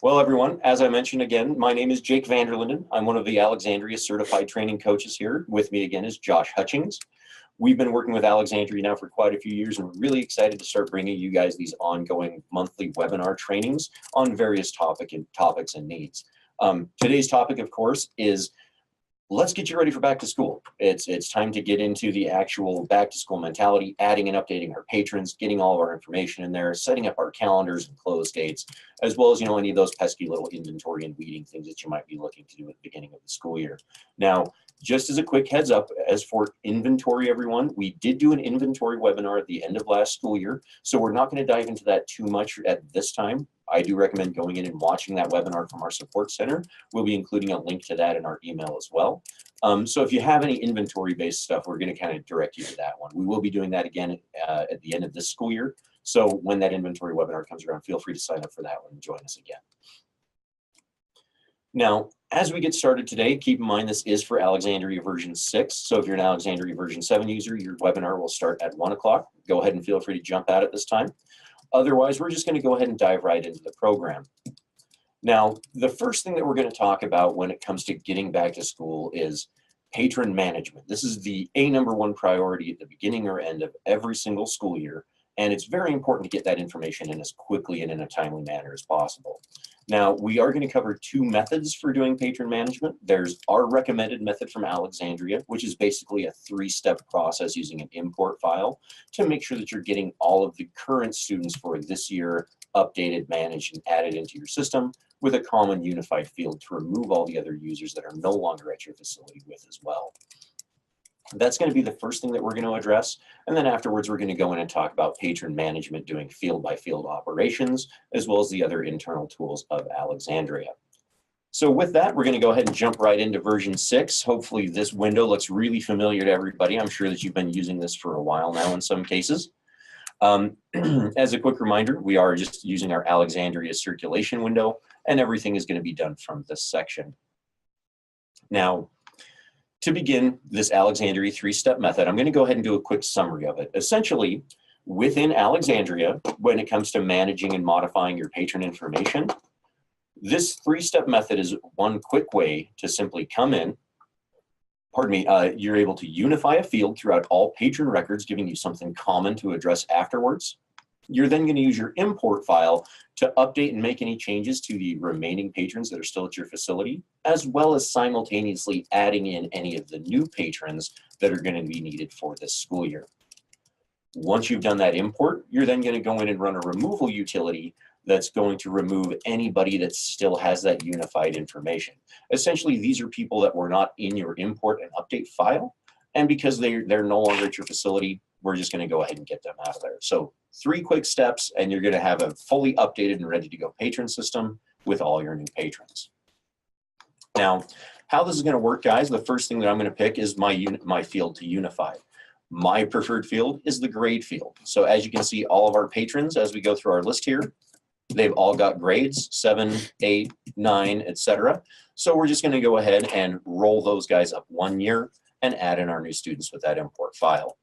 Well, everyone, as I mentioned again, my name is Jake Vanderlinden. I'm one of the Alexandria certified training coaches here. With me again is Josh Hutchings. We've been working with Alexandria now for quite a few years, and we're really excited to start bringing you guys these ongoing monthly webinar trainings on various topics and needs. Today's topic, of course, is let's get you ready for back to school. It's time to get into the actual back to school mentality, adding and updating our patrons, getting all of our information in there, setting up our calendars and close dates, as well as, any of those pesky little inventory and weeding things that you might be looking to do at the beginning of the school year. Now, just as a quick heads up, as for inventory, everyone, we did do an inventory webinar at the end of last school year, so we're not going to dive into that too much at this time. I do recommend going in and watching that webinar from our support center. We'll be including a link to that in our email as well. So if you have any inventory-based stuff, we're going to kind of direct you to that one. We will be doing that again at the end of this school year. So when that inventory webinar comes around, feel free to sign up for that one and join us again. Now, as we get started today, keep in mind this is for Alexandria version 6. So if you're an Alexandria version 7 user, your webinar will start at 1 o'clock. Go ahead and feel free to jump out at this time. Otherwise, we're just going to go ahead and dive right into the program. Now, the first thing that we're going to talk about when it comes to getting back to school is patron management. This is the #1 priority at the beginning or end of every single school year, and it's very important to get that information in as quickly and in a timely manner as possible. Now, we are going to cover 2 methods for doing patron management. There's our recommended method from Alexandria, which is basically a 3-step process using an import file to make sure that you're getting all of the current students for this year updated, managed, and added into your system with a common unified field to remove all the other users that are no longer at your facility with as well. That's going to be the first thing that we're going to address. And then afterwards, we're going to go in and talk about patron management, doing field-by-field operations, as well as the other internal tools of Alexandria. So with that, we're going to go ahead and jump right into version 6. Hopefully this window looks really familiar to everybody. I'm sure that you've been using this for a while now in some cases. As a quick reminder, we are just using our Alexandria circulation window, and everything is going to be done from this section. Now, to begin this Alexandria 3-step method, I'm going to go ahead and do a quick summary of it. Essentially, within Alexandria, when it comes to managing and modifying your patron information, this 3-step method is one quick way to simply come in. You're able to unify a field throughout all patron records, giving you something common to address afterwards. You're then going to use your import file to update and make any changes to the remaining patrons that are still at your facility, as well as simultaneously adding in any of the new patrons that are going to be needed for this school year. Once you've done that import, you're then going to go in and run a removal utility that's going to remove anybody that still has that unified information. Essentially, these are people that were not in your import and update file, and because they're no longer at your facility, we're just going to go ahead and get them out of there. So 3 quick steps, and you're going to have a fully updated and ready to go patron system with all your new patrons. Now, how this is going to work, guys, the first thing that I'm going to pick is my field to unify. My preferred field is the grade field. So as you can see, all of our patrons, as we go through our list here, they've all got grades, 7, 8, 9, etc. So we're just going to go ahead and roll those guys up 1 year and add in our new students with that import file.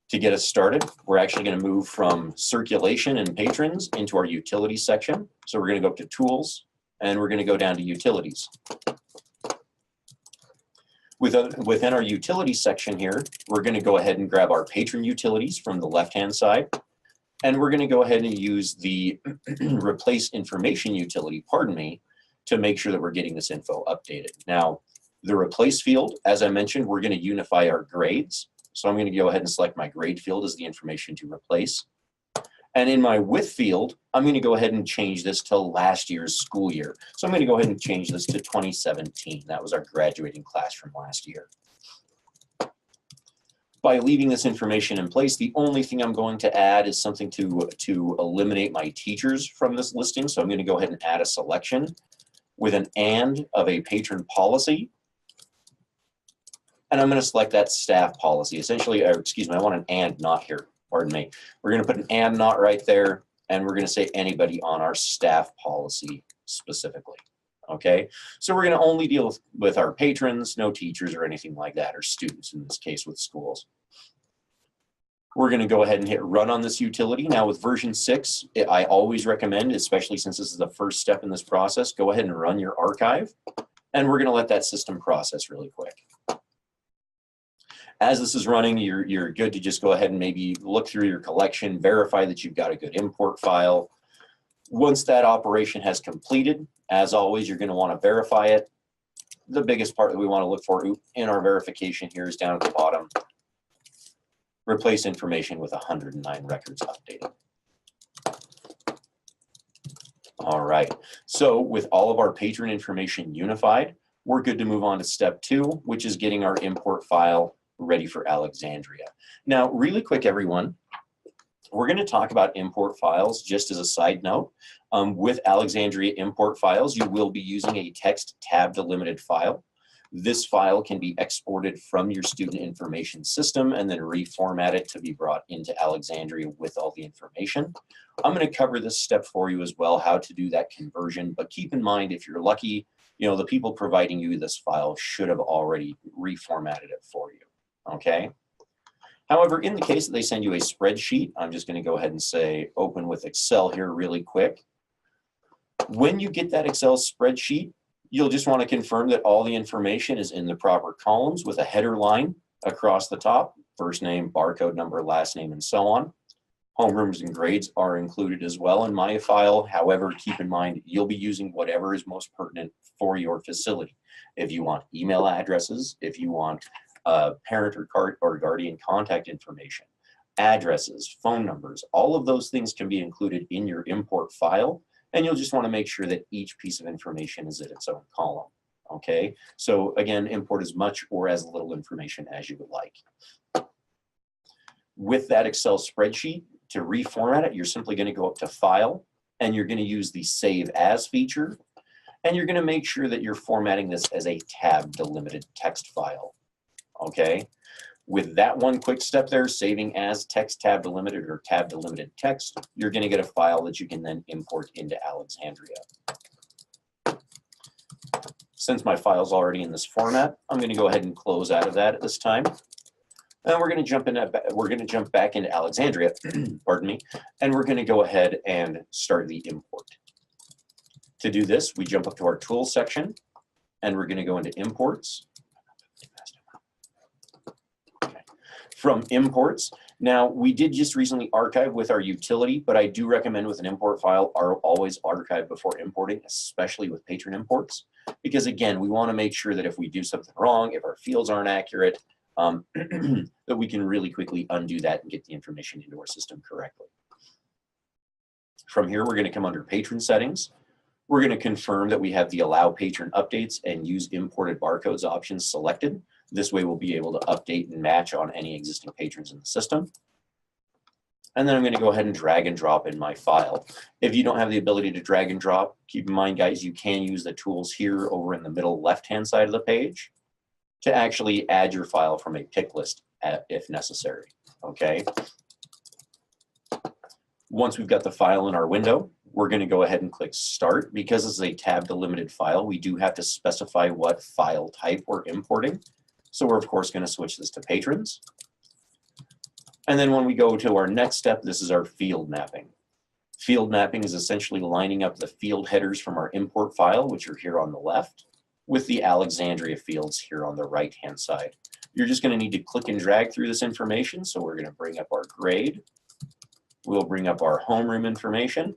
To get us started, we're actually going to move from circulation and patrons into our utilities section. So we're going to go up to tools, and we're going to go down to utilities. Within our utilities section here, we're going to go ahead and grab our patron utilities from the left-hand side, and we're going to go ahead and use the replace information utility, to make sure that we're getting this info updated. Now, the replace field, as I mentioned, we're going to unify our grades. So I'm going to go ahead and select my grade field as the information to replace. And in my with field, I'm going to go ahead and change this to last year's school year. So I'm going to go ahead and change this to 2017. That was our graduating class from last year. By leaving this information in place, the only thing I'm going to add is something to eliminate my teachers from this listing. So I'm going to go ahead and add a selection with an and of a patron policy. And I'm going to select that staff policy. Essentially, excuse me, I want an and not here. Pardon me. We're going to put an and not right there, and we're going to say anybody on our staff policy specifically. Okay, so we're going to only deal with our patrons, no teachers or anything like that, or students in this case with schools. We're going to go ahead and hit run on this utility. Now with version 6, I always recommend, especially since this is the first step in this process, go ahead and run your archive. And we're going to let that system process really quick. As this is running, you're good to just go ahead and maybe look through your collection, verify that you've got a good import file. Once that operation has completed, as always, you're going to want to verify it. The biggest part that we want to look for in our verification here is down at the bottom. Replace information with 109 records updated. All right, so with all of our patron information unified, we're good to move on to step 2, which is getting our import file ready for Alexandria. Now, really quick, everyone, we're going to talk about import files just as a side note. With Alexandria import files, you will be using a text tab delimited file. This file can be exported from your student information system and then reformatted to be brought into Alexandria with all the information. I'm going to cover this step for you as well, how to do that conversion, but keep in mind, if you're lucky, you know, the people providing you this file should have already reformatted it for you, okay? However, in the case that they send you a spreadsheet, I'm just going to go ahead and say open with Excel here really quick. When you get that Excel spreadsheet, you'll just want to confirm that all the information is in the proper columns with a header line across the top, first name, barcode number, last name, and so on. Homerooms and grades are included as well in my file. However, keep in mind, you'll be using whatever is most pertinent for your facility. If you want email addresses, if you want parent or guardian contact information, addresses, phone numbers, all of those things can be included in your import file. And you'll just want to make sure that each piece of information is in its own column, okay? So again, import as much or as little information as you would like. With that Excel spreadsheet, to reformat it, you're simply going to go up to File, and you're going to use the Save As feature, and you're going to make sure that you're formatting this as a tab delimited text file, okay? With that one quick step there, saving as text tab delimited or tab delimited text, you're going to get a file that you can then import into Alexandria. Since my file's already in this format, I'm going to go ahead and close out of that at this time. And we're going to jump back into Alexandria, pardon me, and we're going to go ahead and start the import. To do this, we jump up to our Tools section, and we're going to go into Imports. From imports, now we did just recently archive with our utility, but I do recommend with an import file always archive before importing, especially with patron imports, because again, we want to make sure that if we do something wrong, if our fields aren't accurate, that we can really quickly undo that and get the information into our system correctly. From here, we're going to come under patron settings. We're going to confirm that we have the allow patron updates and use imported barcodes options selected. This way we'll be able to update and match on any existing patrons in the system. And then I'm going to go ahead and drag and drop in my file. If you don't have the ability to drag and drop, keep in mind, guys, you can use the tools here over in the middle left-hand side of the page to actually add your file from a pick list if necessary, okay? Once we've got the file in our window, we're going to go ahead and click Start. Because this is a tab delimited file, we do have to specify what file type we're importing. So we're, of course, going to switch this to patrons. And then when we go to our next step, this is our field mapping. Field mapping is essentially lining up the field headers from our import file, which are here on the left, with the Alexandria fields here on the right-hand side. You're just going to need to click and drag through this information. So we're going to bring up our grade. We'll bring up our homeroom information.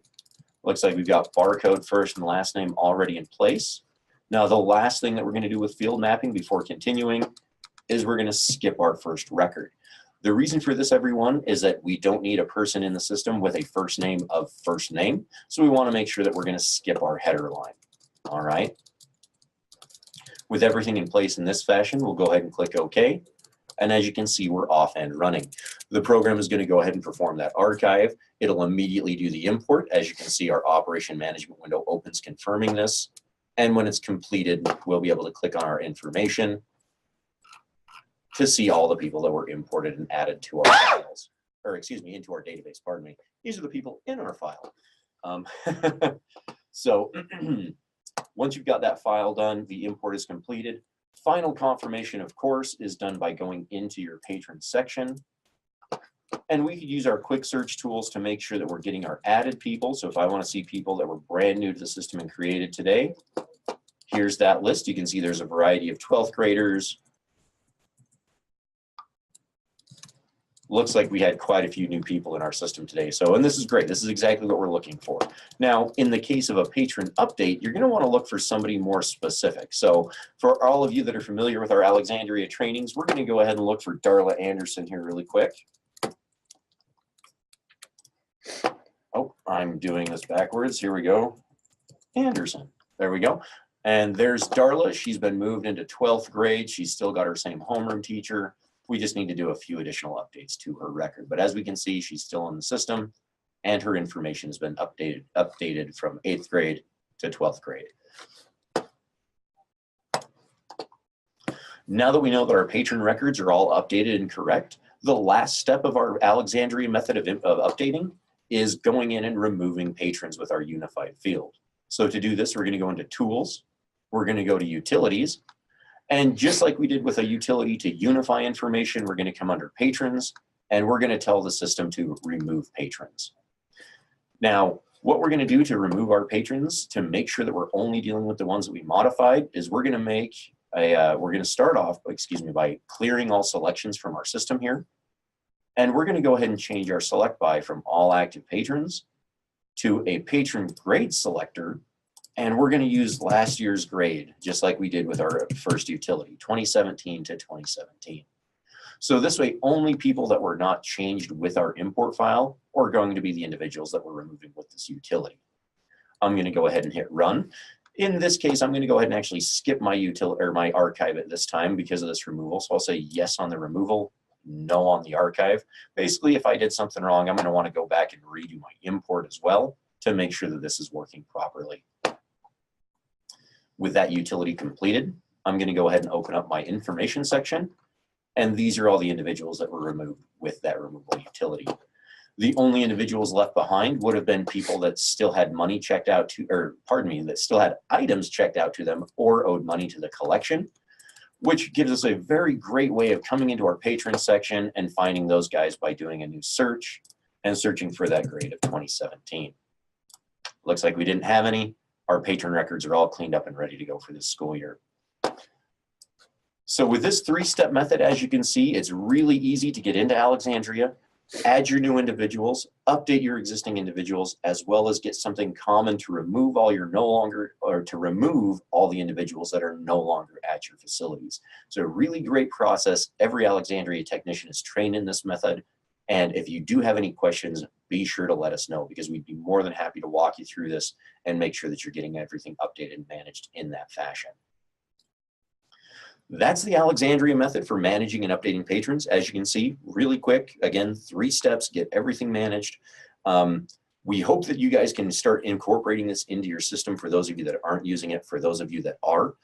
Looks like we've got barcode first and last name already in place. Now, the last thing that we're going to do with field mapping before continuing is we're going to skip our first record. The reason for this, everyone, is that we don't need a person in the system with a first name of first name. So we want to make sure that we're going to skip our header line. All right. With everything in place in this fashion, we'll go ahead and click OK. And as you can see, we're off and running. The program is going to go ahead and perform that archive. It'll immediately do the import. As you can see, our operation management window opens confirming this. And when it's completed, we'll be able to click on our information to see all the people that were imported and added to our files, or excuse me, into our database, pardon me. These are the people in our file. So once you've got that file done, the import is completed. Final confirmation, of course, is done by going into your patron section. And we could use our quick search tools to make sure that we're getting our added people. So if I want to see people that were brand new to the system and created today, here's that list. You can see there's a variety of 12th graders. Looks like we had quite a few new people in our system today. So, and this is great. This is exactly what we're looking for. Now, in the case of a patron update, you're going to want to look for somebody more specific. So for all of you that are familiar with our Alexandria trainings, we're going to go ahead and look for Darla Anderson here really quick. Oh, I'm doing this backwards. Here we go. Anderson. There we go. And there's Darla. She's been moved into 12th grade. She's still got her same homeroom teacher. We just need to do a few additional updates to her record. But as we can see, she's still in the system, and her information has been updated from 8th grade to 12th grade. Now that we know that our patron records are all updated and correct, the last step of our Alexandria method of updating is going in and removing patrons with our unified field. So to do this, we're going to go into Tools. We're going to go to Utilities. And just like we did with a utility to unify information, we're going to come under Patrons, and we're going to tell the system to remove patrons. Now, what we're going to do to remove our patrons to make sure that we're only dealing with the ones that we modified is we're going to make we're going to start off, by clearing all selections from our system here. And we're going to go ahead and change our select by from all active patrons to a patron grade selector. And we're going to use last year's grade, just like we did with our first utility, 2017 to 2017. So this way, only people that were not changed with our import file are going to be the individuals that we're removing with this utility. I'm going to go ahead and hit run. In this case, I'm going to go ahead and actually skip my utility or my archive at this time because of this removal. So I'll say yes on the removal, no on the archive. Basically, if I did something wrong, I'm going to want to go back and redo my import as well to make sure that this is working properly. With that utility completed, I'm going to go ahead and open up my information section. And these are all the individuals that were removed with that removal utility. The only individuals left behind would have been people that still had money checked out to, or pardon me, that still had items checked out to them or owed money to the collection, which gives us a very great way of coming into our patron section and finding those guys by doing a new search and searching for that grade of 2017. Looks like we didn't have any. Our patron records are all cleaned up and ready to go for this school year. So with this three-step method, as you can see, it's really easy to get into Alexandria, add your new individuals, update your existing individuals, as well as get something common to remove all your to remove all the individuals that are no longer at your facilities. So a really great process. Every Alexandria technician is trained in this method. And if you do have any questions, be sure to let us know because we'd be more than happy to walk you through this and make sure that you're getting everything updated and managed in that fashion. That's the Alexandria method for managing and updating patrons. As you can see, really quick, again, 3 steps, get everything managed. We hope that you guys can start incorporating this into your system for those of you that aren't using it. For those of you that are,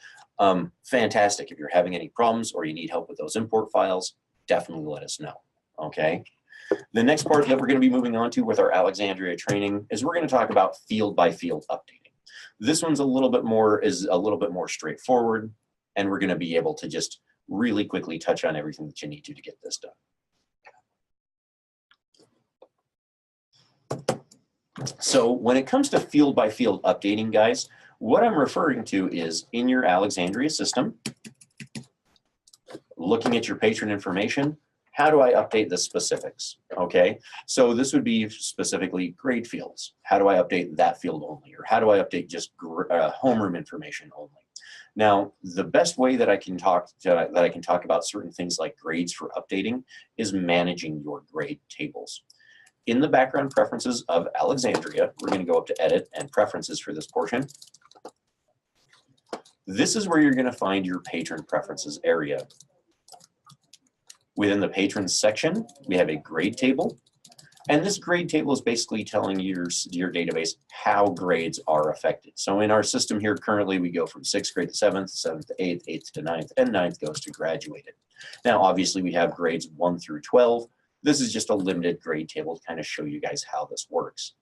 fantastic. If you're having any problems or you need help with those import files, definitely let us know, okay? The next part that we're going to be moving on to with our Alexandria training is we're going to talk about field by field updating. This one's a little bit more straightforward, and we're going to be able to just really quickly touch on everything that you need to get this done. So when it comes to field by field updating, guys, what I'm referring to is in your Alexandria system, looking at your patron information, how do I update the specifics? Okay, so this would be specifically grade fields. How do I update that field only? Or how do I update just homeroom information only? Now, the best way that I can talk about certain things like grades for updating is managing your grade tables. In the background preferences of Alexandria, we're going to go up to Edit and Preferences for this portion. This is where you're going to find your patron preferences area. Within the patrons section, we have a grade table. And this grade table is basically telling your database how grades are affected. So in our system here currently, we go from 6th grade to 7th, 7th to 8th, 8th to 9th, and 9th goes to graduated. Now, obviously, we have grades 1 through 12. This is just a limited grade table to kind of show you guys how this works.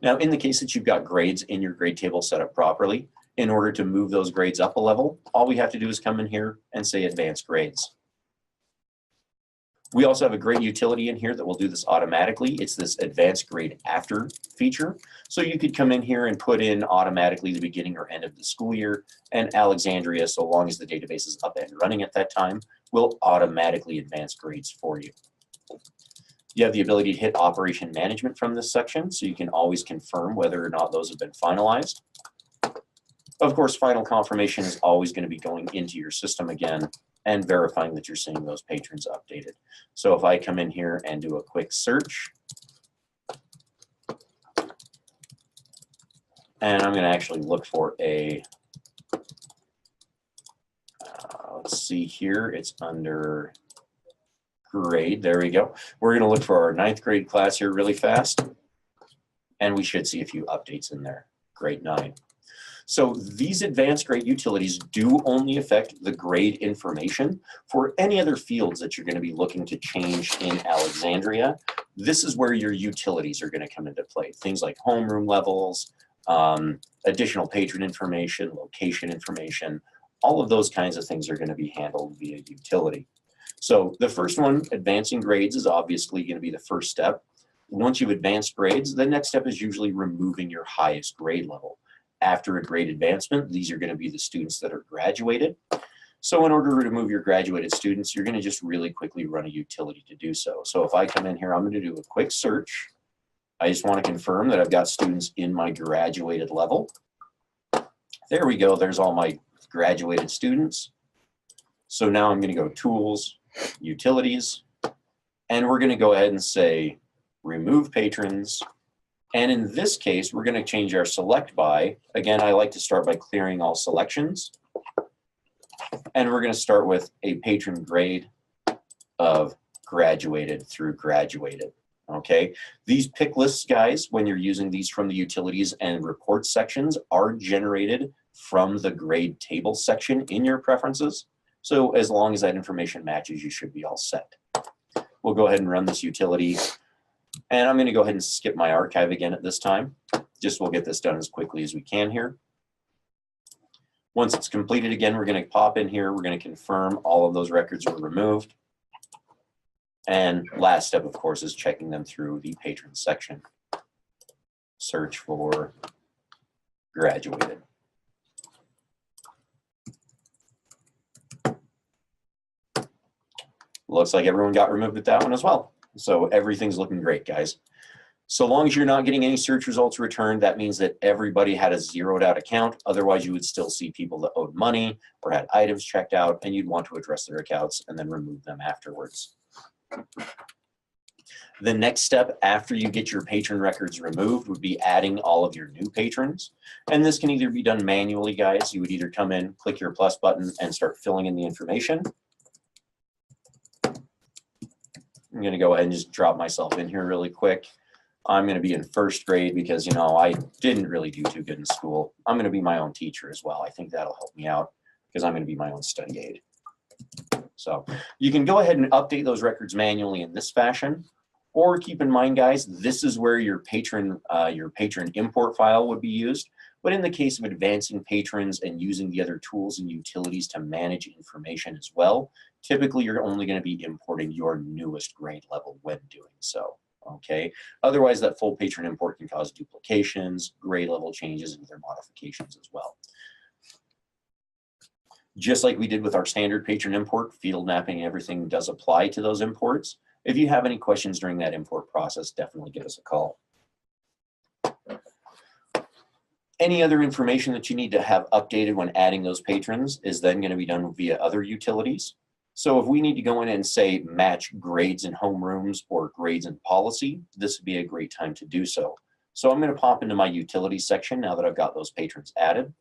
Now, in the case that you've got grades in your grade table set up properly, in order to move those grades up a level, all we have to do is come in here and say Advanced Grades. We also have a great utility in here that will do this automatically. It's this advanced grade after feature. So you could come in here and put in automatically the beginning or end of the school year, and Alexandria, so long as the database is up and running at that time, will automatically advance grades for you. You have the ability to hit Operation Management from this section, so you can always confirm whether or not those have been finalized. Of course, final confirmation is always going to be going into your system again and verifying that you're seeing those patrons updated. So if I come in here and do a quick search, and I'm going to actually look for a, let's see here, it's under grade, there we go. We're going to look for our 9th grade class here really fast, and we should see a few updates in there, grade 9. So these advanced grade utilities do only affect the grade information. For any other fields that you're going to be looking to change in Alexandria, this is where your utilities are going to come into play. Things like homeroom levels, additional patron information, location information, all of those kinds of things are going to be handled via utility. So the first one, advancing grades, is obviously going to be the first step. Once you've advanced grades, the next step is usually removing your highest grade level. After a grade advancement, these are going to be the students that are graduated. So in order to remove your graduated students, you're going to just really quickly run a utility to do so. So if I come in here, I'm going to do a quick search. I just want to confirm that I've got students in my graduated level. There we go. There's all my graduated students. So now I'm going to go Tools, Utilities, and we're going to go ahead and say Remove Patrons. And in this case, we're going to change our select by. Again, I like to start by clearing all selections. And we're going to start with a patron grade of graduated through graduated. Okay, these pick lists, guys, when you're using these from the utilities and reports sections, are generated from the grade table section in your preferences. So as long as that information matches, you should be all set. We'll go ahead and run this utility. And I'm going to go ahead and skip my archive again at this time. Just we'll get this done as quickly as we can here. Once it's completed again, we're going to pop in here. We're going to confirm all of those records were removed. And last step, of course, is checking them through the patron section. Search for graduated. Looks like everyone got removed with that one as well. So everything's looking great, guys. So long as you're not getting any search results returned, that means that everybody had a zeroed out account. Otherwise, you would still see people that owed money or had items checked out, and you'd want to address their accounts and then remove them afterwards. The next step after you get your patron records removed would be adding all of your new patrons. And this can either be done manually, guys. You would either come in, click your plus button, and start filling in the information. I'm going to go ahead and just drop myself in here really quick. I'm going to be in 1st grade because, you know, I didn't really do too good in school. I'm going to be my own teacher as well. I think that'll help me out because I'm going to be my own study aid. So you can go ahead and update those records manually in this fashion, or keep in mind, guys, this is where your patron import file would be used. But in the case of advancing patrons and using the other tools and utilities to manage information as well, typically you're only going to be importing your newest grade level when doing so. Okay. Otherwise, that full patron import can cause duplications, grade level changes, and other modifications as well. Just like we did with our standard patron import, field mapping, everything does apply to those imports. If you have any questions during that import process, definitely give us a call. Any other information that you need to have updated when adding those patrons is then going to be done via other utilities. So if we need to go in and say match grades in homerooms or grades in policy, this would be a great time to do so. So I'm going to pop into my utilities section now that I've got those patrons added.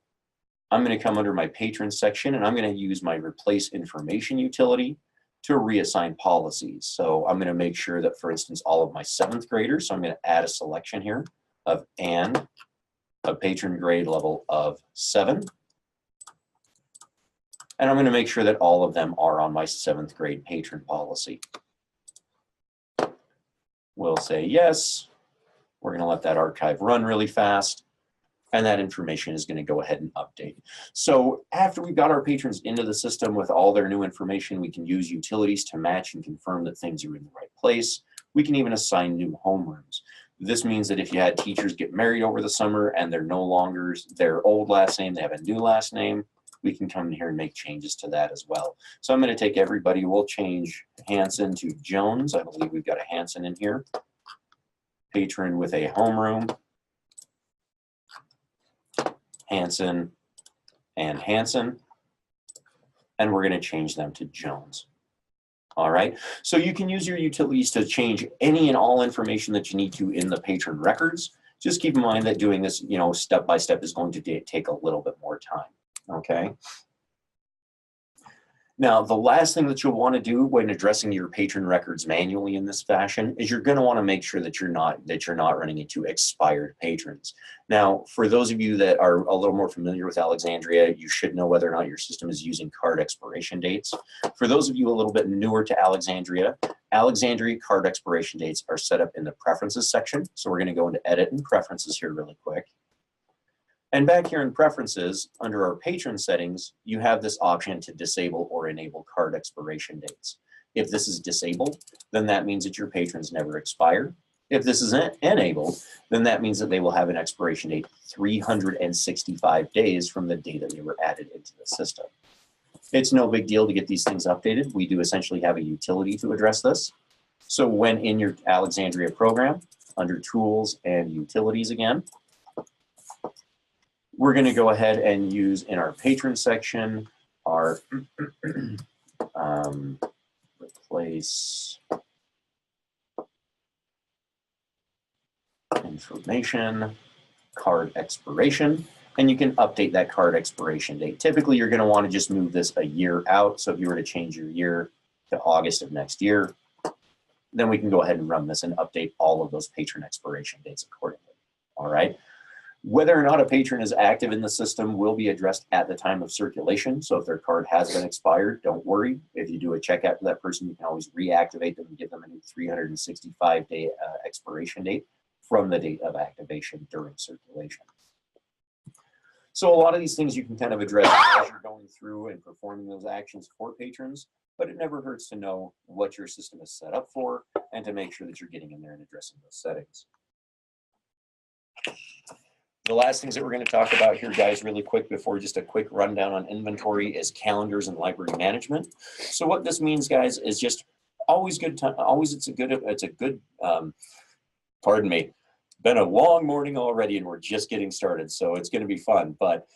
I'm going to come under my patron section and I'm going to use my replace information utility to reassign policies. So I'm going to make sure that, for instance, all of my 7th graders, so I'm going to add a selection here of and a patron grade level of 7. And I'm going to make sure that all of them are on my 7th grade patron policy. We'll say yes. We're going to let that archive run really fast. and that information is going to go ahead and update. So after we've got our patrons into the system with all their new information, we can use utilities to match and confirm that things are in the right place. We can even assign new homerooms. This means that if you had teachers get married over the summer and they're no longer their old last name, they have a new last name, we can come in here and make changes to that as well. So I'm going to take everybody, we'll change Hanson to Jones. I believe we've got a Hanson in here. Patron with a homeroom, Hanson and Hanson, and we're going to change them to Jones. All right, so you can use your utilities to change any and all information that you need to in the patron records. Just keep in mind that doing this, step by step is going to take a little bit more time. Okay. Now, the last thing that you'll want to do when addressing your patron records manually in this fashion is you're going to want to make sure that you're not running into expired patrons. Now, for those of you that are a little more familiar with Alexandria, you should know whether or not your system is using card expiration dates. For those of you a little bit newer to Alexandria card expiration dates are set up in the preferences section. So we're going to go into edit and preferences here really quick. And back here in preferences, under our patron settings, you have this option to disable or enable card expiration dates. If this is disabled, then that means that your patrons never expire. If this is enabled, then that means that they will have an expiration date 365 days from the day that they were added into the system. It's no big deal to get these things updated. We do essentially have a utility to address this. So when in your Alexandria program, under Tools and Utilities again, we're going to go ahead and use in our patron section our replace information, card expiration, and you can update that card expiration date. Typically, you're going to want to just move this a year out. So if you were to change your year to August of next year, then we can go ahead and run this and update all of those patron expiration dates accordingly. All right. Whether or not a patron is active in the system will be addressed at the time of circulation. So if their card has been expired, don't worry. If you do a checkout for that person, you can always reactivate them and give them a new 365-day expiration date from the date of activation during circulation. So a lot of these things you can kind of address as you're going through and performing those actions for patrons, but it never hurts to know what your system is set up for and to make sure that you're getting in there and addressing those settings. The last things that we're going to talk about here, guys, really quick before just a quick rundown on inventory is calendars and library management. So what this means, guys, is just always good time. Always it's a good pardon me. Been a long morning already and we're just getting started, so it's going to be fun. But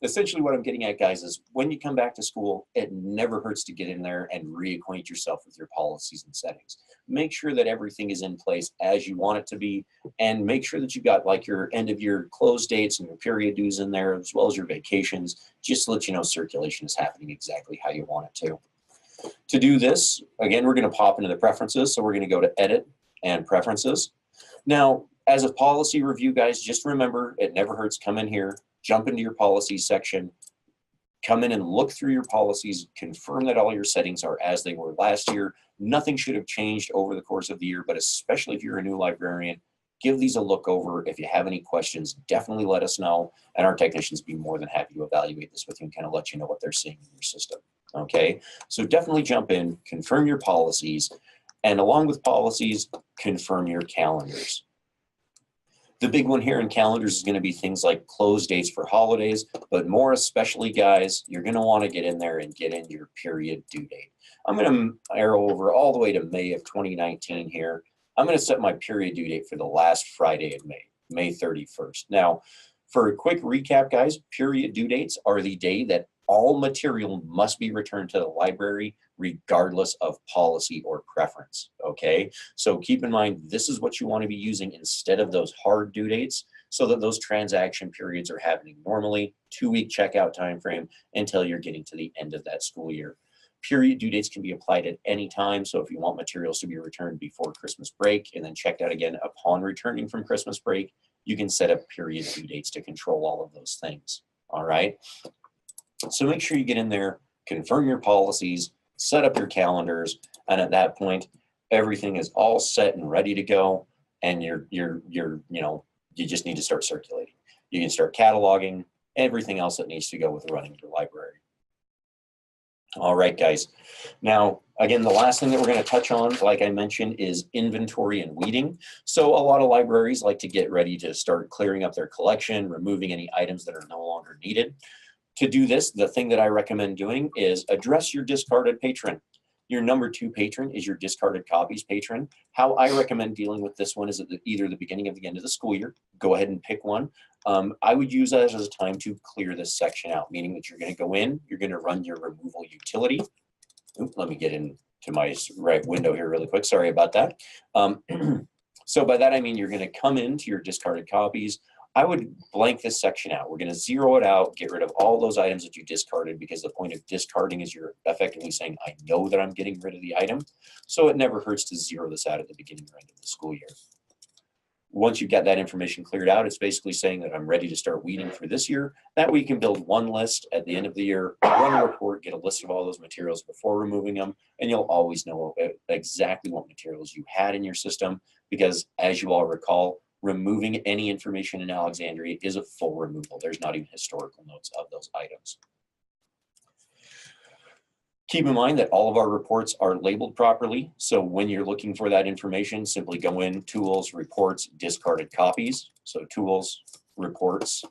essentially what I'm getting at, guys, is when you come back to school, it never hurts to get in there and reacquaint yourself with your policies and settings. Make sure that everything is in place as you want it to be, and make sure that you've got like your end of year close dates and your period dues in there, as well as your vacations, just to let you know circulation is happening exactly how you want it to. To do this, again, we're going to pop into the preferences. So we're going to go to edit and preferences. Now, as a policy review, guys, just remember, it never hurts. Come in here, jump into your policies section, come in and look through your policies, confirm that all your settings are as they were last year. Nothing should have changed over the course of the year, but especially if you're a new librarian, give these a look over. If you have any questions, definitely let us know, and our technicians be more than happy to evaluate this with you and kind of let you know what they're seeing in your system. Okay, so definitely jump in, confirm your policies, and along with policies, confirm your calendars. The big one here in calendars is going to be things like close dates for holidays, but more especially, guys, you're going to want to get in there and get in your period due date. I'm going to arrow over all the way to May of 2019 here. I'm going to set my period due date for the last Friday of May, May 31st. Now, for a quick recap, guys, period due dates are the day that all material must be returned to the library regardless of policy or preference, okay? So keep in mind, this is what you want to be using instead of those hard due dates so that those transaction periods are happening normally, 2-week checkout time frame until you're getting to the end of that school year. Period due dates can be applied at any time. So if you want materials to be returned before Christmas break and then checked out again upon returning from Christmas break, you can set up period due dates to control all of those things, all right? So make sure you get in there, confirm your policies, set up your calendars, and at that point, everything is all set and ready to go, and you're you just need to start circulating. You can start cataloging everything else that needs to go with running your library. All right, guys. Now, again, the last thing that we're going to touch on, like I mentioned, is inventory and weeding. So a lot of libraries like to get ready to start clearing up their collection, removing any items that are no longer needed. To do this, the thing that I recommend doing is address your discarded patron. Your number 2 patron is your discarded copies patron. How I recommend dealing with this one is at either the beginning or the end of the school year. Go ahead and pick one. I would use that as a time to clear this section out, meaning that you're going to go in, you're going to run your removal utility. Oops, let me get into my right window here really quick. Sorry about that. So by that, I mean you're going to come into your discarded copies. I would blank this section out. We're going to zero it out, get rid of all those items that you discarded, because the point of discarding is you're effectively saying, I know that I'm getting rid of the item. So it never hurts to zero this out at the beginning or end of the school year. Once you get that information cleared out, it's basically saying that I'm ready to start weeding for this year. That way you can build one list at the end of the year, run a report, get a list of all those materials before removing them, and you'll always know exactly what materials you had in your system, because as you all recall, removing any information in Alexandria is a full removal. There's not even historical notes of those items. Keep in mind that all of our reports are labeled properly. So when you're looking for that information, simply go in, tools, reports, discarded copies. So tools, reports,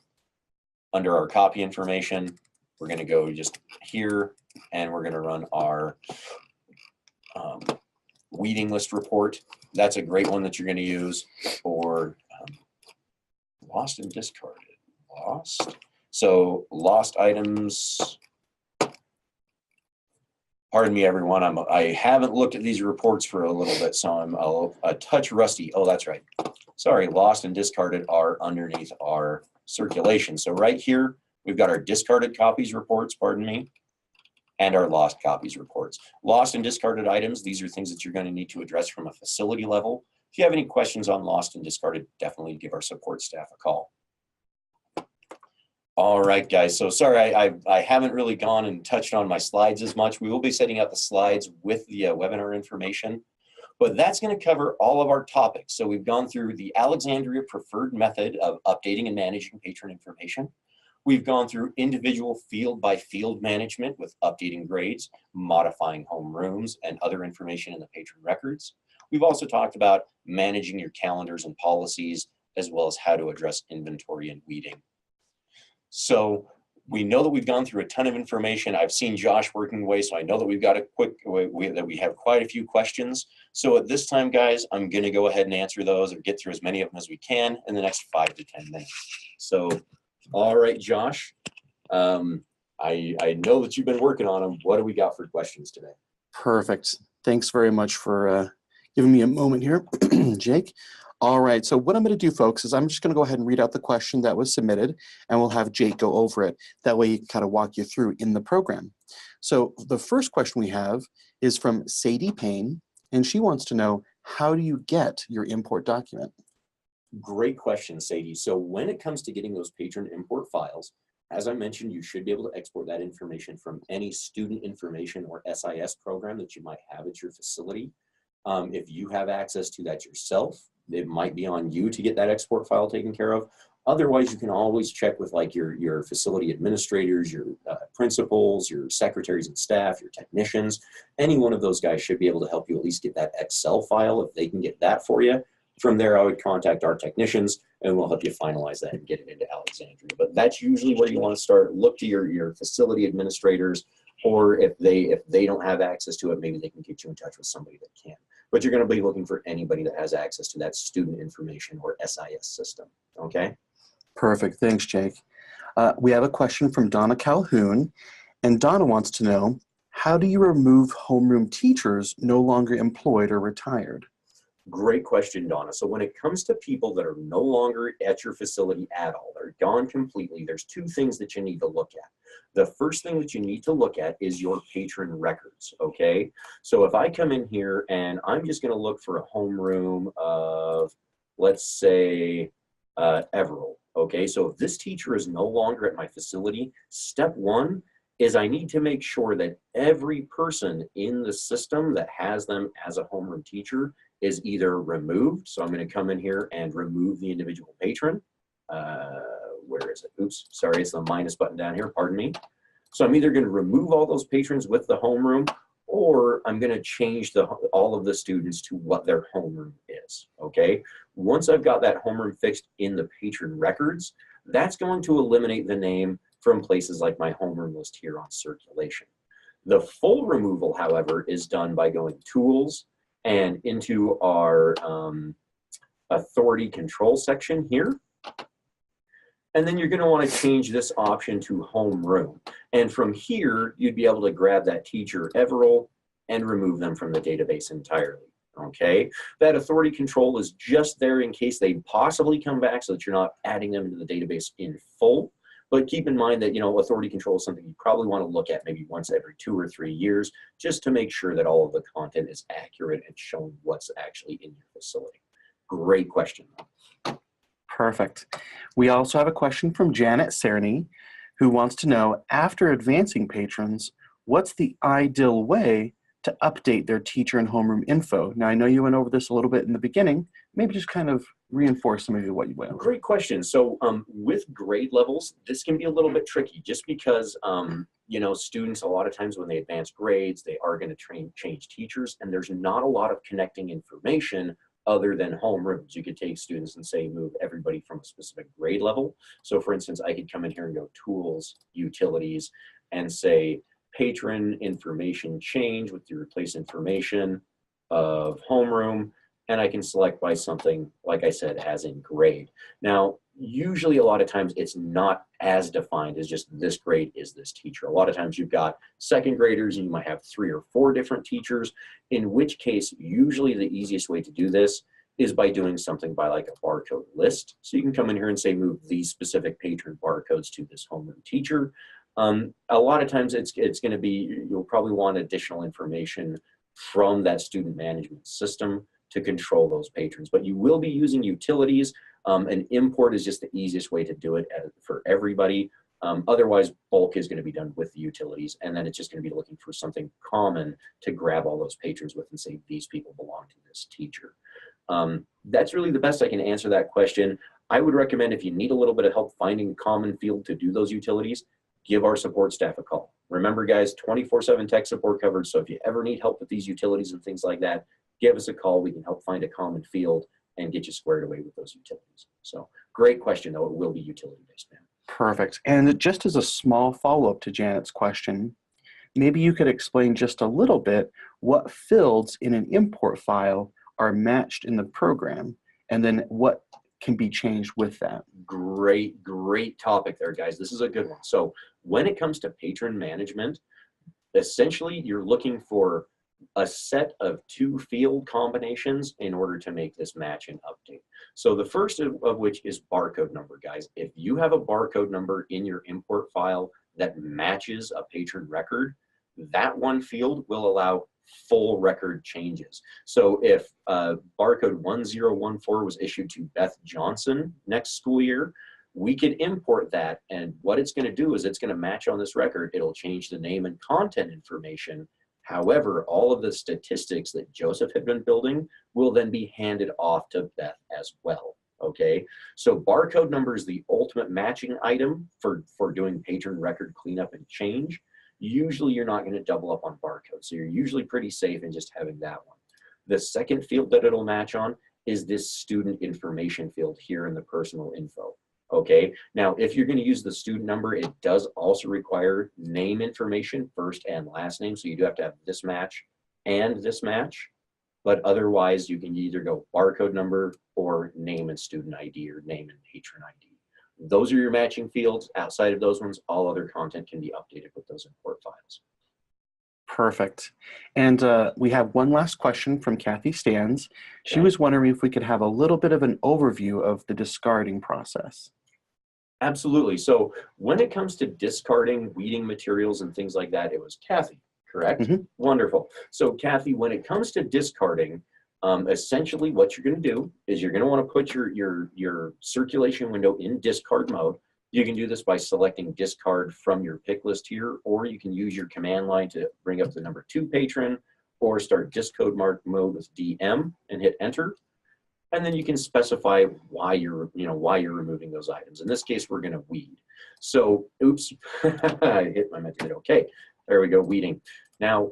under our copy information, we're going to go just here and we're going to run our weeding list report. That's a great one that you're going to use for lost and discarded. Lost. So lost items. Pardon me, everyone. I haven't looked at these reports for a little bit, so I'm a touch rusty. Oh, that's right. Sorry, lost and discarded are underneath our circulation. So right here, we've got our discarded copies reports, pardon me, and our lost copies reports. Lost and discarded items, these are things that you're going to need to address from a facility level. If you have any questions on lost and discarded, definitely give our support staff a call. All right, guys. So sorry, I haven't really gone and touched on my slides as much. We will be setting up the slides with the webinar information, but that's going to cover all of our topics. So we've gone through the Alexandria preferred method of updating and managing patron information. We've gone through individual field by field management with updating grades, modifying homerooms, and other information in the patron records. We've also talked about managing your calendars and policies, as well as how to address inventory and weeding. So we know that we've gone through a ton of information. I've seen Josh working away, so I know that we've got that we have quite a few questions. So at this time, guys, I'm going to go ahead and answer those or get through as many of them as we can in the next 5 to 10 minutes. So, all right, Josh, I know that you've been working on them. What do we got for questions today? Perfect. Thanks very much for giving me a moment here, Jake. All right, so what I'm going to do, folks, is I'm just going to go ahead and read out the question that was submitted, and we'll have Jake go over it. That way he can kind of walk you through in the program. So the first question we have is from Sadie Payne, and she wants to know, how do you get your import document? Great question, Sadie. So when it comes to getting those patron import files, as I mentioned, you should be able to export that information from any student information or SIS program that you might have at your facility. If you have access to that yourself, it might be on you to get that export file taken care of. Otherwise, you can always check with like your facility administrators, your principals, your secretaries and staff, your technicians. Any one of those guys should be able to help you at least get that Excel file if they can get that for you. From there, I would contact our technicians and we'll help you finalize that and get it into Alexandria. But that's usually where you want to start. Look to your facility administrators, or if they don't have access to it, maybe they can get you in touch with somebody that can. But you're going to be looking for anybody that has access to that student information or SIS system, okay? Perfect. Thanks, Jake. We have a question from Donna Calhoun, and Donna wants to know, how do you remove homeroom teachers no longer employed or retired? Great question, Donna. So when it comes to people that are no longer at your facility at all, they're gone completely, there's 2 things that you need to look at. The first thing that you need to look at is your patron records, okay? So if I come in here and I'm just going to look for a homeroom of, let's say, Everell, okay? So if this teacher is no longer at my facility, step 1 is I need to make sure that every person in the system that has them as a homeroom teacher is either removed. So I'm going to come in here and remove the individual patron. Where is it? Oops, sorry, it's the minus button down here, pardon me. So I'm either going to remove all those patrons with the homeroom, or I'm going to change all of the students to what their homeroom is, okay? Once I've got that homeroom fixed in the patron records, that's going to eliminate the name from places like my homeroom list here on circulation. The full removal, however, is done by going Tools and into our Authority Control section here. And then you're going to want to change this option to Homeroom. And from here, you'd be able to grab that teacher Everall and remove them from the database entirely. Okay, that authority control is just there in case they possibly come back, so that you're not adding them into the database in full. But keep in mind that, you know, authority control is something you probably want to look at maybe once every 2 or 3 years, just to make sure that all of the content is accurate and showing what's actually in your facility. Great question. Perfect. We also have a question from Janet Cerny, who wants to know, after advancing patrons, what's the ideal way to update their teacher and homeroom info? Now, I know you went over this a little bit in the beginning. Maybe just kind of reinforce some of what you went over. Great question. So with grade levels, this can be a little bit tricky just because, you know, students, a lot of times when they advance grades, they are going to change teachers, and there's not a lot of connecting information other than homerooms. You could take students and say move everybody from a specific grade level. So for instance, I could come in here and go Tools, Utilities, and say patron information change with the replace information of homeroom, and I can select by something, like I said, as in grade. Now, usually a lot of times it's not as defined as just this grade is this teacher. A lot of times you've got second graders and you might have 3 or 4 different teachers, in which case usually the easiest way to do this is by doing something by like a barcode list. So you can come in here and say move these specific patron barcodes to this homeroom teacher. A lot of times it's going to be, you'll probably want additional information from that student management system to control those patrons, but you will be using utilities. An import is just the easiest way to do it for everybody. Otherwise, bulk is going to be done with the utilities, and then it's just going to be looking for something common to grab all those patrons with and say, these people belong to this teacher. That's really the best I can answer that question. I would recommend, if you need a little bit of help finding a common field to do those utilities, give our support staff a call. Remember, guys, 24/7 tech support covered, so if you ever need help with these utilities and things like that, give us a call. We can help find a common field and get you squared away with those utilities. So great question, though. It will be utility-based, man. Perfect. And just as a small follow-up to Janet's question, maybe you could explain just a little bit what fields in an import file are matched in the program, and then what can be changed with that. Great topic there, guys. This is a good one. So when it comes to patron management, essentially you're looking for a set of 2 field combinations in order to make this match and update. So the first of which is barcode number, guys. If you have a barcode number in your import file that matches a patron record, that one field will allow full record changes. So if barcode 1014 was issued to Beth Johnson next school year, we could import that, and what it's going to do is it's going to match on this record. It'll change the name and content information. However, all of the statistics that Joseph had been building will then be handed off to Beth as well. Okay, so barcode number is the ultimate matching item for doing patron record cleanup and change. Usually you're not going to double up on barcode, so you're usually pretty safe in just having that one. The second field that it'll match on is this student information field here in the personal info. Okay, now if you're going to use the student number, it does also require name information, first and last name, so you do have to have this match and this match, but otherwise you can either go barcode number or name and student ID or name and patron ID. Those are your matching fields. Outside of those ones, all other content can be updated with those import files. Perfect. And we have one last question from Kathy Stans. She was wondering if we could have a little bit of an overview of the discarding process. Absolutely. So when it comes to discarding, weeding materials and things like that, it was Kathy, correct? Mm-hmm. Wonderful. So Kathy, when it comes to discarding, essentially what you're going to do is you're going to want to put your circulation window in discard mode. You can do this by selecting discard from your pick list here, or you can use your command line to bring up the number 2 patron, or start discard mode with DM and hit enter. And then you can specify why you're removing those items. In this case, we're going to weed. So, oops, I hit my method. Okay, there we go, weeding. Now,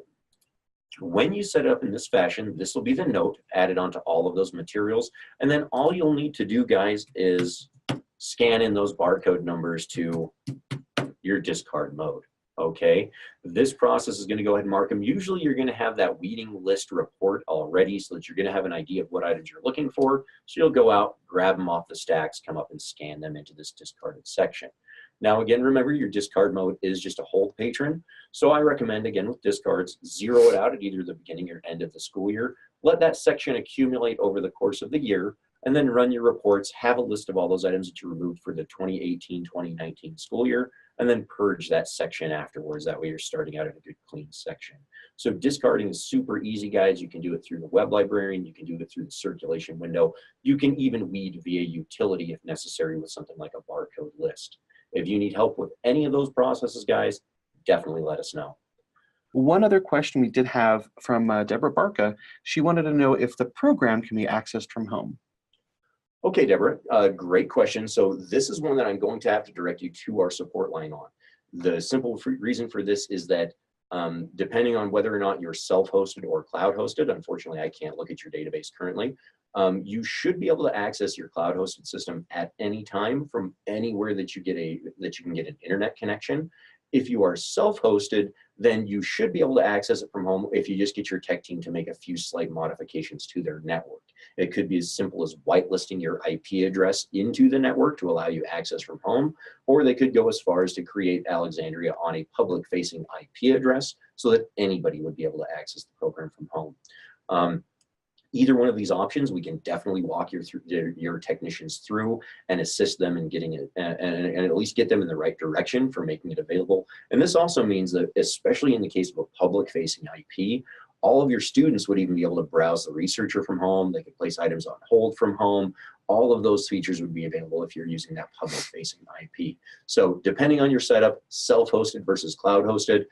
when you set it up in this fashion, this will be the note added onto all of those materials. And then all you'll need to do, guys, is scan in those barcode numbers to your discard mode. Okay, this process is going to go ahead and mark them. Usually you're going to have that weeding list report already so that you're going to have an idea of what items you're looking for. So you'll go out, grab them off the stacks, come up and scan them into this discarded section. Now, again, remember your discard mode is just a hold patron. So I recommend, again, with discards, zero it out at either the beginning or end of the school year. Let that section accumulate over the course of the year, and then run your reports, have a list of all those items that you removed for the 2018-2019 school year, and then purge that section afterwards. That way you're starting out in a good clean section. So discarding is super easy, guys. You can do it through the web librarian. You can do it through the circulation window. You can even weed via utility if necessary with something like a barcode list. If you need help with any of those processes, guys, definitely let us know. One other question we did have from Deborah Barca. She wanted to know if the program can be accessed from home. Okay, Deborah, great question. So this is one that I'm going to have to direct you to our support line on. The simple reason for this is that depending on whether or not you're self-hosted or cloud-hosted, unfortunately, I can't look at your database currently, you should be able to access your cloud-hosted system at any time from anywhere that you can get an internet connection. If you are self-hosted, then you should be able to access it from home if you just get your tech team to make a few slight modifications to their network. It could be as simple as whitelisting your IP address into the network to allow you access from home, or they could go as far as to create Alexandria on a public-facing IP address so that anybody would be able to access the program from home. Either one of these options, we can definitely walk your technicians through and assist them in getting it and at least get them in the right direction for making it available. And this also means that, especially in the case of a public-facing IP, all of your students would even be able to browse the researcher from home. They could place items on hold from home. All of those features would be available if you're using that public-facing IP. So depending on your setup, self-hosted versus cloud-hosted,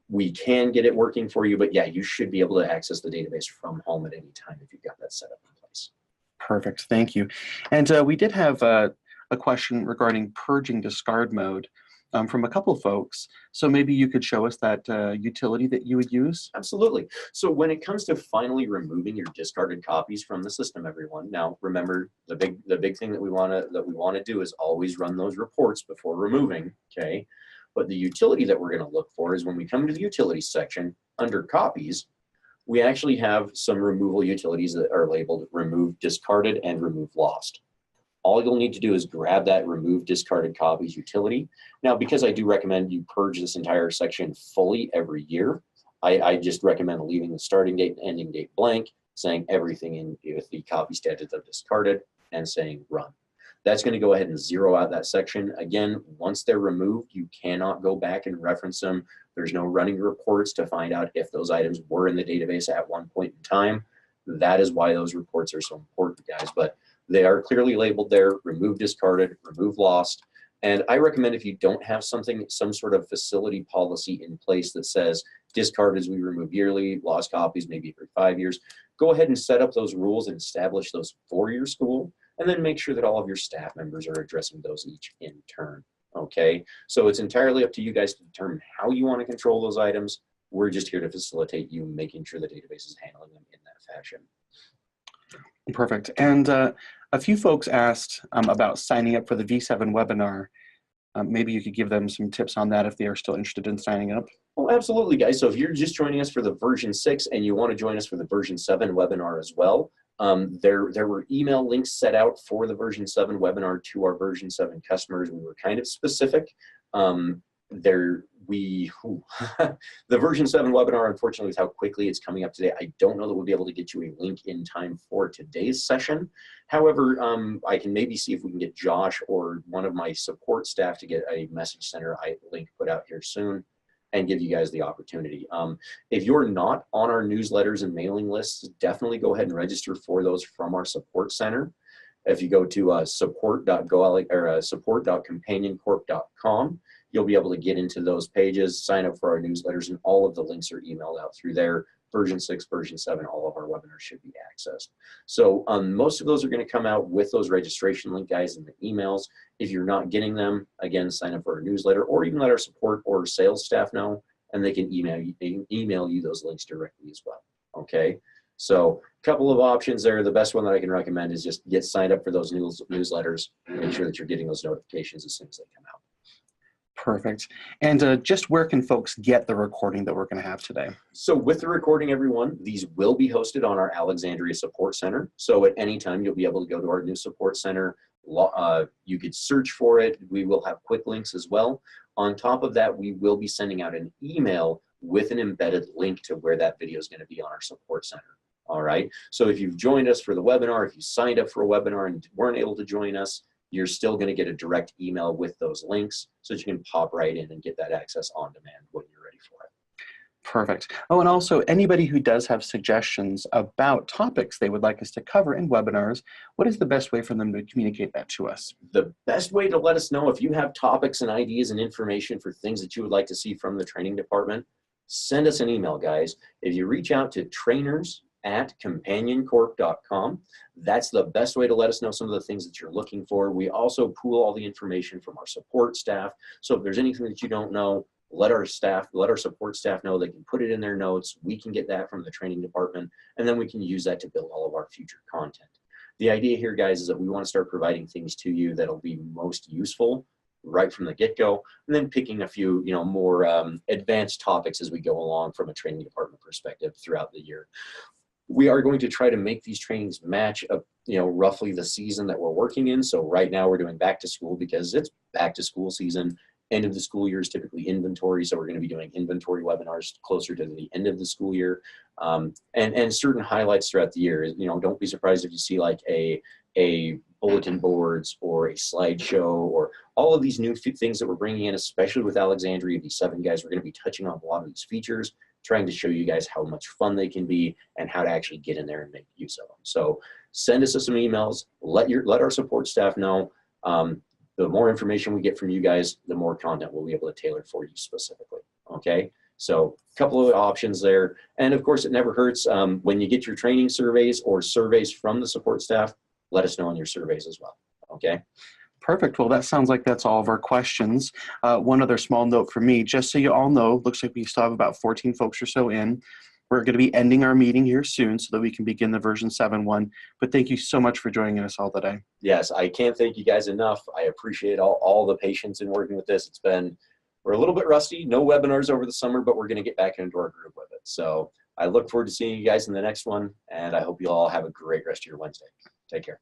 we can get it working for you, but yeah, you should be able to access the database from home at any time if you've got that set up in place. Perfect, thank you. And we did have a question regarding purging discard mode from a couple folks. So maybe you could show us that utility that you would use? Absolutely. So when it comes to finally removing your discarded copies from the system, everyone, now remember the big thing that we want to do is always run those reports before removing, okay? But the utility that we're going to look for is when we come to the utilities section under copies, we actually have some removal utilities that are labeled remove discarded and remove lost. All you'll need to do is grab that remove discarded copies utility. Now, because I do recommend you purge this entire section fully every year, I just recommend leaving the starting date and ending date blank, saying everything in with the copy status of discarded and saying run. That's going to go ahead and zero out that section. Again, once they're removed, you cannot go back and reference them. There's no running reports to find out if those items were in the database at one point in time. That is why those reports are so important, guys. But they are clearly labeled there, remove discarded, remove lost. And I recommend if you don't have some sort of facility policy in place that says discarded we remove yearly, lost copies maybe every 5 years, go ahead and set up those rules and establish those for your school. And then make sure that all of your staff members are addressing those each in turn, okay? So it's entirely up to you guys to determine how you want to control those items. We're just here to facilitate you making sure the database is handling them in that fashion. Perfect. And a few folks asked about signing up for the V7 webinar. Maybe you could give them some tips on that if they are still interested in signing up. Oh, absolutely, guys. So if you're just joining us for the version 6 and you want to join us for the version 7 webinar as well, there were email links set out for the version 7 webinar to our version 7 customers. We were kind of specific. The version 7 webinar, unfortunately, with how quickly it's coming up today, I don't know that we'll be able to get you a link in time for today's session. However, I can maybe see if we can get Josh or one of my support staff to get a message center link put out here soon and give you guys the opportunity. If you're not on our newsletters and mailing lists, definitely go ahead and register for those from our support center. If you go to support.companioncorp.com, you'll be able to get into those pages, sign up for our newsletters, and all of the links are emailed out through there version 6, version 7, all of our webinars should be accessed. So most of those are going to come out with those registration link guys in the emails. If you're not getting them, again, sign up for our newsletter, or even let our support or sales staff know, and they can email you those links directly as well. Okay, so a couple of options there. The best one that I can recommend is just get signed up for those newsletters. Make sure that you're getting those notifications as soon as they come out. Perfect. And just where can folks get the recording that we're going to have today? So with the recording, everyone, these will be hosted on our Alexandria Support Center. So at any time, you'll be able to go to our new support center. You could search for it. We will have quick links as well. On top of that, we will be sending out an email with an embedded link to where that video is going to be on our support center. All right. So if you've joined us for the webinar, if you signed up for a webinar and weren't able to join us, you're still going to get a direct email with those links so that you can pop right in and get that access on demand when you're ready for it. Perfect. Oh, and also anybody who does have suggestions about topics they would like us to cover in webinars, what is the best way for them to communicate that to us? The best way to let us know if you have topics and ideas and information for things that you would like to see from the training department, send us an email, guys. If you reach out to trainers@companioncorp.com, that's the best way to let us know some of the things that you're looking for. We also pool all the information from our support staff. So if there's anything that you don't know, let our support staff know. They can put it in their notes. We can get that from the training department, and then we can use that to build all of our future content. The idea here, guys, is that we want to start providing things to you that'll be most useful right from the get-go, and then picking a few, more advanced topics as we go along from a training department perspective throughout the year. We are going to try to make these trainings match up, roughly the season that we're working in. So right now we're doing back to school because it's back to school season. End of the school year is typically inventory, so we're going to be doing inventory webinars closer to the end of the school year, and certain highlights throughout the year. Don't be surprised if you see like a bulletin boards or a slideshow or all of these new things that we're bringing in, especially with Alexandria. These 7 guys, we're going to be touching on a lot of these features, trying to show you guys how much fun they can be and how to actually get in there and make use of them. So send us some emails. Let our support staff know. The more information we get from you guys, the more content we'll be able to tailor for you specifically. Okay, so a couple of options there. And of course, it never hurts when you get your training surveys or surveys from the support staff, let us know on your surveys as well. Okay. Perfect. Well, that sounds like that's all of our questions. One other small note for me, just so you all know, looks like we still have about 14 folks or so in. We're going to be ending our meeting here soon so that we can begin the version 7 one. But thank you so much for joining us all today. Yes, I can't thank you guys enough. I appreciate all the patience in working with this. We're a little bit rusty, no webinars over the summer, but we're going to get back into our groove with it. So I look forward to seeing you guys in the next one, and I hope you all have a great rest of your Wednesday. Take care.